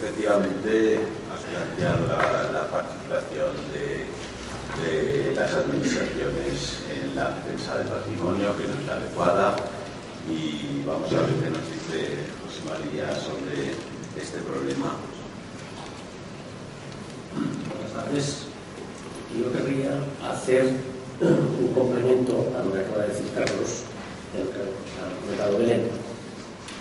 efectivamente has planteado la participación de las administraciones en la defensa del patrimonio, que no es la adecuada, y vamos a ver qué nos dice José María sobre este problema. Buenas tardes. Yo querría hacer un complemento a lo que acaba de decir Carlos, el que ha comentado Belén,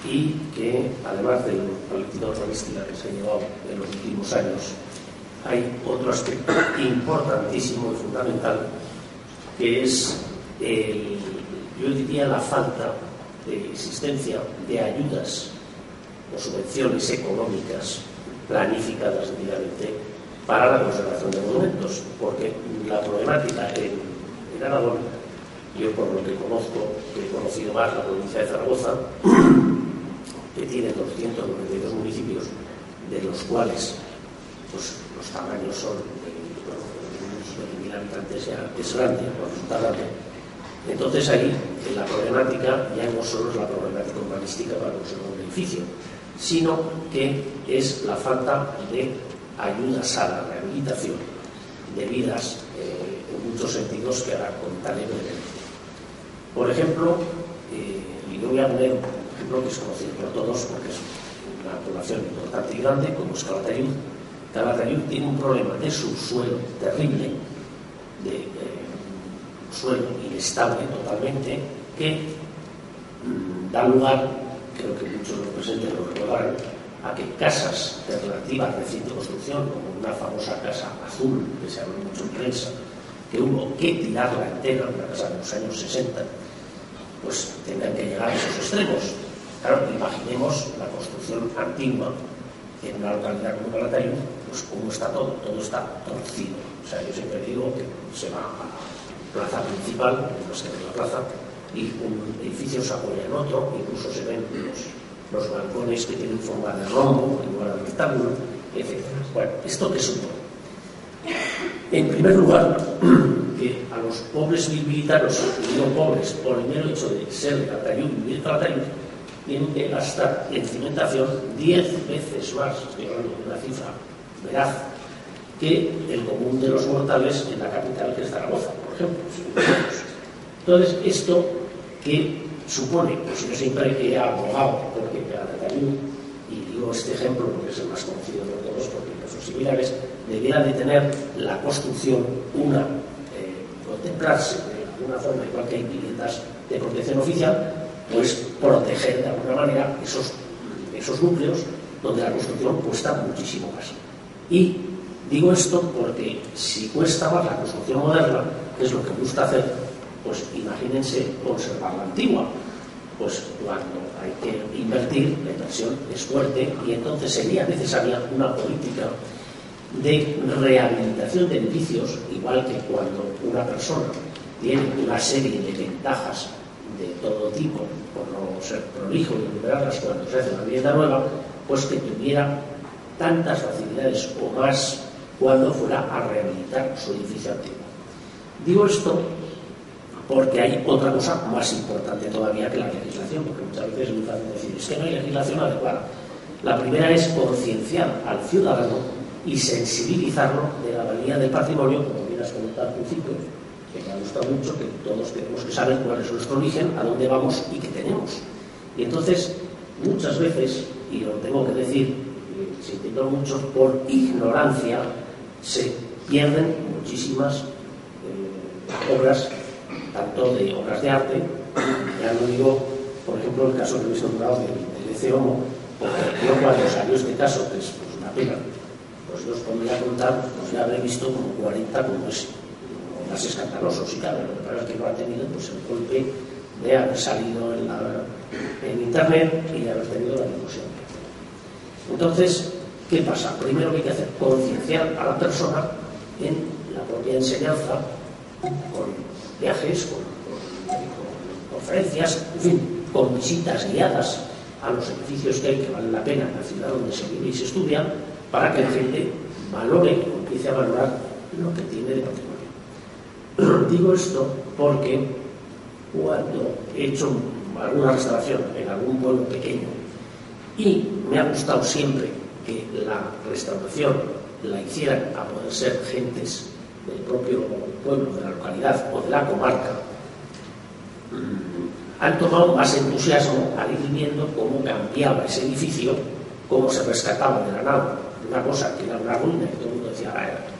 y que además de la política urbanística que se ha llevado en los últimos años, hay otro aspecto importantísimo y fundamental, que es, yo diría, la falta de existencia de ayudas o subvenciones económicas planificadas debidamente para la conservación de monumentos, porque la problemática en Aragón, yo por lo que conozco, que he conocido más la provincia de Zaragoza, que tiene 292 municipios, de los cuales pues, los tamaños son de 1.000 habitantes, ya es grande, resulta grande. Entonces ahí la problemática ya no solo es la problemática urbanística para conservar un edificio, sino que es la falta de ayudas a la rehabilitación debidas en muchos sentidos que ahora contaré brevemente. Por ejemplo, y yo voy a poner un ejemplo que es conocido por todos porque es una población importante y grande, como es Calatayud. Calatayud tiene un problema de subsuelo terrible, de suelo inestable totalmente, que da lugar, creo que muchos de los presentes lo recordarán, a que casas de relativa reciente construcción, como una famosa casa azul que se habló mucho en prensa, que hubo que tirarla entera, una casa de los años 60, pues tendrán que llegar a esos extremos. Claro, imaginemos la construcción antigua en una localidad como Calatayud, pues cómo está todo está torcido. O sea, yo siempre digo que se va a la plaza principal, no se ve la plaza, y un edificio se apoya en otro, incluso se ven los balcones que tienen forma de rombo en lugar de rectángulo, etc. Bueno, ¿esto qué supone? En primer lugar, que a los pobres bilbilitanos, y digo pobres por el mero hecho de ser de Calatayud, vivir en Calatayud, tienen que gastar en cimentación 10 veces más, estoy hablando de una cifra veraz, que el común de los mortales en la capital, que es Zaragoza, por ejemplo. Entonces, esto que supone, pues yo siempre he abogado porque Calatayud, y digo este ejemplo porque es el más conocido de todos, porque son similares, debiera de tener la construcción contemplarse de alguna forma, igual que hay viviendas de protección oficial, pues proteger de alguna manera esos núcleos donde la construcción cuesta muchísimo más. Y digo esto porque si cuesta más la construcción moderna, que es lo que gusta hacer, pues imagínense conservar la antigua. Pues cuando hay que invertir, la inversión es fuerte y entonces sería necesaria una política de rehabilitación de edificios, igual que cuando una persona tiene una serie de ventajas de todo tipo, por no ser prolijo y enumerarlas cuando se hace una vivienda nueva, pues que tuviera tantas facilidades o más cuando fuera a rehabilitar su edificio antiguo. Digo esto porque hay otra cosa más importante todavía que la legislación, porque muchas veces es muy fácil decir, es que no hay legislación adecuada. La primera es concienciar al ciudadano y sensibilizarlo de la valía del patrimonio, como bien has comentado al principio, que me ha gustado mucho, que todos tenemos que saber cuál es nuestro origen, a dónde vamos y qué tenemos. Y entonces, muchas veces, y lo tengo que decir, sintiendo mucho, por ignorancia, se pierden muchísimas obras, tanto de obras de arte, ya no digo, por ejemplo, el caso que he visto nombrado del ECOMO, porque yo cuando salió este caso, que es pues, una pena, pues yo os pondría a contar, pues ya habré visto como 40 como ese, más escandalosos, y claro, lo que pasa es que no ha tenido pues, el golpe de haber salido en internet y de haber tenido la difusión. Entonces, ¿qué pasa? Primero que hay que hacer, concienciar a la persona en la propia enseñanza, con viajes, con conferencias, en fin, con visitas guiadas a los edificios que valen la pena en la ciudad donde se vive y se estudia, para que la gente valore o empiece a valorar lo que tiene de patrimonio. Digo esto porque cuando he hecho alguna restauración en algún pueblo pequeño y me ha gustado siempre que la restauración la hicieran a poder ser gentes del propio pueblo, de la localidad o de la comarca, han tomado más entusiasmo al ir viendo cómo cambiaba ese edificio, cómo se rescataba de la nada una cosa que era una ruina, y todo el mundo decía,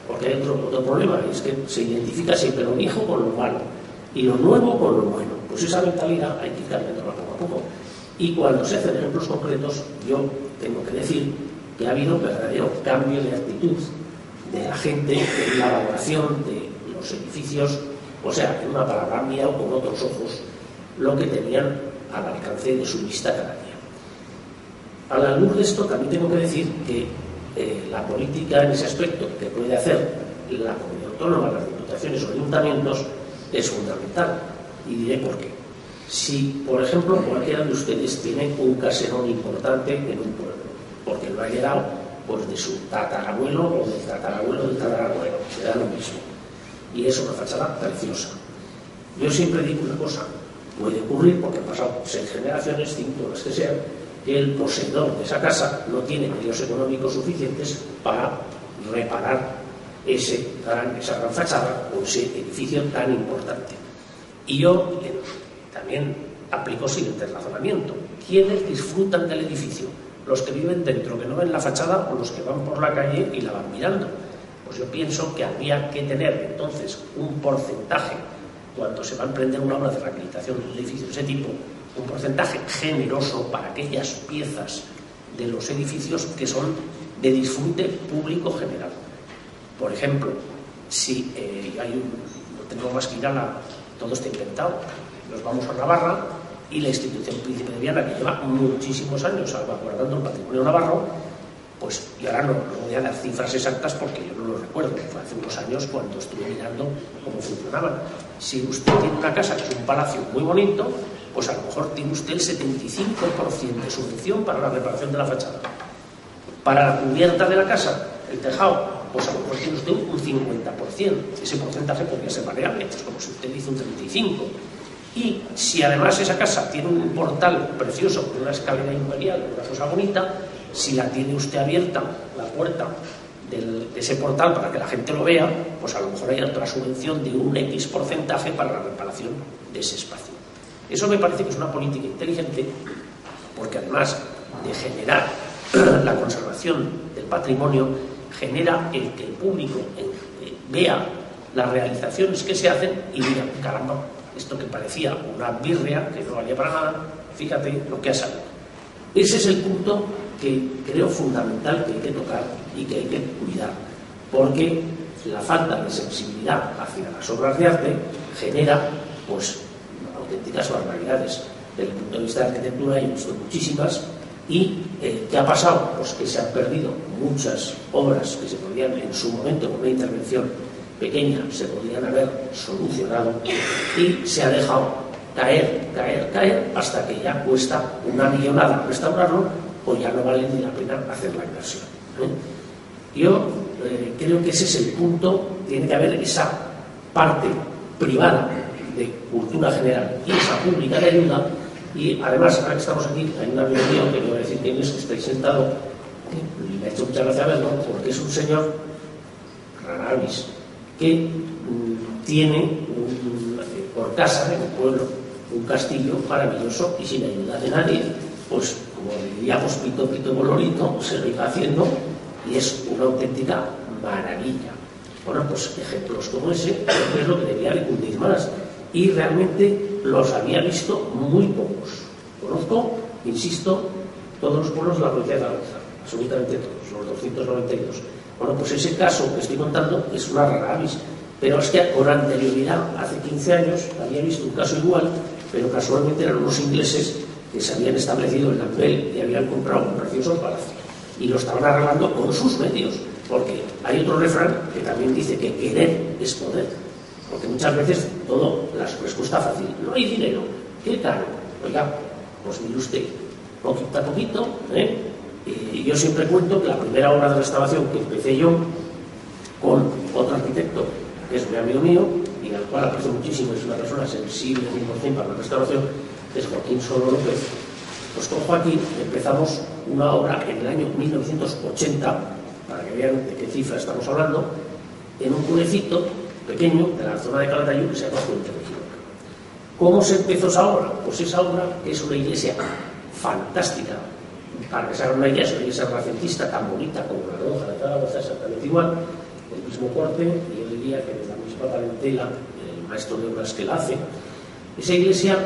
porque hay otro problema, es que se identifica siempre lo viejo con lo malo y lo nuevo con lo bueno. Pues esa mentalidad hay que ir cambiándola poco a poco. Y cuando se hacen ejemplos concretos, yo tengo que decir que ha habido un verdadero cambio de actitud de la gente en la valoración de los edificios, o sea, en una palabra, han mirado con otros ojos lo que tenían al alcance de su vista cada día. A la luz de esto también tengo que decir que la política en ese aspecto que puede hacer la comunidad autónoma, las diputaciones o ayuntamientos es fundamental, y diré por qué. Si, por ejemplo, cualquiera de ustedes tiene un caserón importante en un pueblo, porque lo ha heredado pues, de su tatarabuelo o del tatarabuelo del tatarabuelo, será lo mismo, y es una fachada preciosa. Yo siempre digo una cosa, puede ocurrir, porque han pasado 6 generaciones, 5, las que sean, que el poseedor de esa casa no tiene medios económicos suficientes para reparar esa gran fachada o ese edificio tan importante. Y yo también aplico el siguiente razonamiento. ¿Quiénes disfrutan del edificio? ¿Los que viven dentro, que no ven la fachada, o los que van por la calle y la van mirando? Pues yo pienso que habría que tener entonces un porcentaje, cuando se va a emprender una obra de rehabilitación de un edificio de ese tipo, un porcentaje generoso para aquellas piezas de los edificios que son de disfrute público general. Por ejemplo, si no tengo más que ir todo está inventado, nos vamos a Navarra y la institución Príncipe de Viana, que lleva muchísimos años salvaguardando el patrimonio navarro, pues, y ahora no voy a dar cifras exactas porque yo no lo recuerdo, fue hace unos años cuando estuve mirando cómo funcionaban. Si usted tiene una casa que es un palacio muy bonito, pues a lo mejor tiene usted el 75% de subvención para la reparación de la fachada. Para la cubierta de la casa, el tejado, pues a lo mejor tiene usted un 50%. Ese porcentaje podría ser variable, pues como si usted dice un 35%. Y si además esa casa tiene un portal precioso, con una escalera imperial, una cosa bonita, si la tiene usted abierta, la puerta de ese portal para que la gente lo vea, pues a lo mejor hay otra subvención de un X porcentaje para la reparación de ese espacio. Eso me parece que es una política inteligente, porque además de generar la conservación del patrimonio, genera el que el público vea las realizaciones que se hacen y diga, caramba, esto que parecía una birria, que no valía para nada, fíjate lo que ha salido. Ese es el punto que creo fundamental que hay que tocar y que hay que cuidar, porque la falta de sensibilidad hacia las obras de arte genera pues auténticas barbaridades. Desde el punto de vista de arquitectura he visto muchísimas. ¿Y qué ha pasado? Pues que se han perdido muchas obras que se podían en su momento, con una intervención pequeña, se podrían haber solucionado, y se ha dejado caer hasta que ya cuesta una millonada restaurarlo o ya no vale ni la pena hacer la inversión. Yo creo que ese es el punto. Tiene que haber esa parte privada de cultura general y esa pública de ayuda. Y además, ahora que estamos aquí, hay un amigo mío que me va a decir que es que estáis sentado, y me ha hecho mucha gracia verlo, porque es un señor rara avis que tiene por casa en el pueblo un castillo maravilloso y sin ayuda de nadie, pues como diríamos pito bolorito, se lo iba haciendo y es una auténtica maravilla. Bueno, pues ejemplos como ese es lo que debería difundir más, y realmente los había visto muy pocos. Conozco, insisto, todos los pueblos de la provincia de Zaragoza, absolutamente todos, los 292. Bueno, pues ese caso que estoy contando es una rara avis, pero es que con anterioridad, hace 15 años, había visto un caso igual, pero casualmente eran unos ingleses que se habían establecido en Lampel y habían comprado un precioso palacio y lo estaban arreglando con sus medios, porque hay otro refrán que también dice que querer es poder, porque muchas veces todo la respuesta fácil, no hay dinero, qué caro. Oiga, pues mire usted, poquito a poquito, y yo siempre cuento que la primera obra de restauración que empecé yo con otro arquitecto, que es un amigo mío y al cual aprecio muchísimo, es una persona sensible 100% para la restauración, es Joaquín Solo López. Pues con Joaquín empezamos una obra en el año 1980, para que vean de qué cifra estamos hablando, en un pueblecito pequeño de la zona de Calatayud que se llama Puente de Girona. ¿Cómo se empezó esa obra? Pues esa obra es una iglesia fantástica. Para que se hagan una idea, es una iglesia renacentista tan bonita como la Lonja de Zaragoza, exactamente igual, el mismo corte, y yo diría que de la misma parentela, el maestro de obras que la hace. Esa iglesia,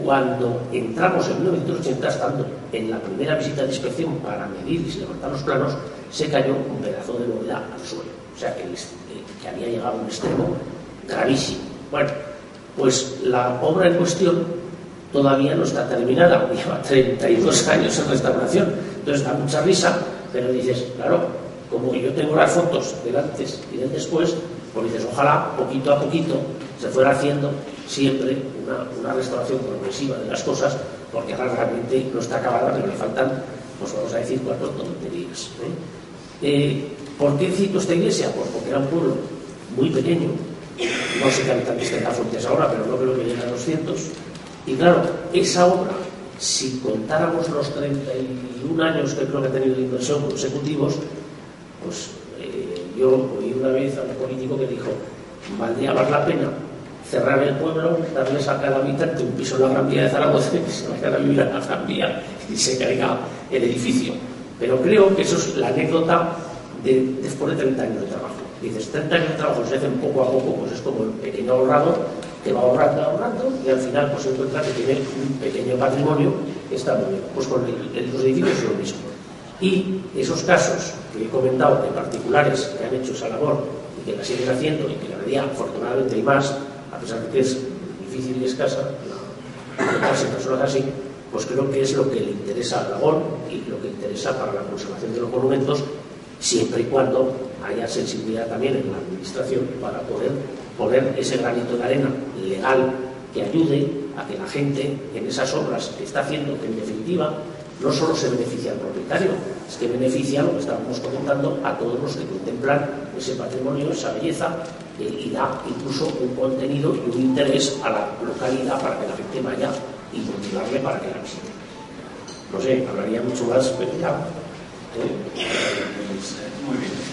cuando entramos en 1980, estando en la primera visita de inspección para medir y levantar los planos, se cayó un pedazo de bóveda al suelo. O sea que había llegado a un extremo gravísimo. Bueno, pues la obra en cuestión todavía no está terminada, lleva 32 años en restauración, entonces da mucha risa, pero dices, claro, como yo tengo las fotos del antes y del después, pues dices, ojalá poquito a poquito se fuera haciendo siempre una restauración progresiva de las cosas, porque ahora realmente no está acabada, pero le faltan, pues vamos a decir, 4 tonterías. ¿Por qué cito esta iglesia? Pues porque era un pueblo muy pequeño, no sé qué habitantes tenga Fuentes ahora, pero no creo que lleguen a 200. Y claro, esa obra, si contáramos los 31 años que creo que ha tenido de inversión consecutivos, pues yo oí una vez a un político que dijo, valdría más la pena cerrar el pueblo, darles a cada habitante un piso en la Gran Vía de Zaragoza, que se vayan a vivir a la Gran Vía y se caiga el edificio. Pero creo que eso es la anécdota de después de 30 años de trabajo. Dices, 30 años de trabajo se hacen poco a poco, pues es como el pequeño ahorrador que va ahorrando y al final pues encuentra que tiene un pequeño patrimonio que está muy bien. Pues con los edificios es lo mismo. Y esos casos que he comentado de particulares que han hecho esa labor y que la siguen haciendo y que cada día afortunadamente hay más, a pesar de que es difícil y escasa encontrarse personas así, pues creo que es lo que le interesa al Aragón y lo que interesa para la conservación de los monumentos, siempre y cuando haya sensibilidad también en la administración para poder poner ese granito de arena legal que ayude a que la gente en esas obras que está haciendo, que en definitiva no solo se beneficia al propietario, es que beneficia, lo que estábamos comentando, a todos los que contemplan ese patrimonio, esa belleza, y da incluso un contenido y un interés a la localidad para que la gente vaya y motivarle para que la visite. No sé, hablaría mucho más, pero ya. Muy bien.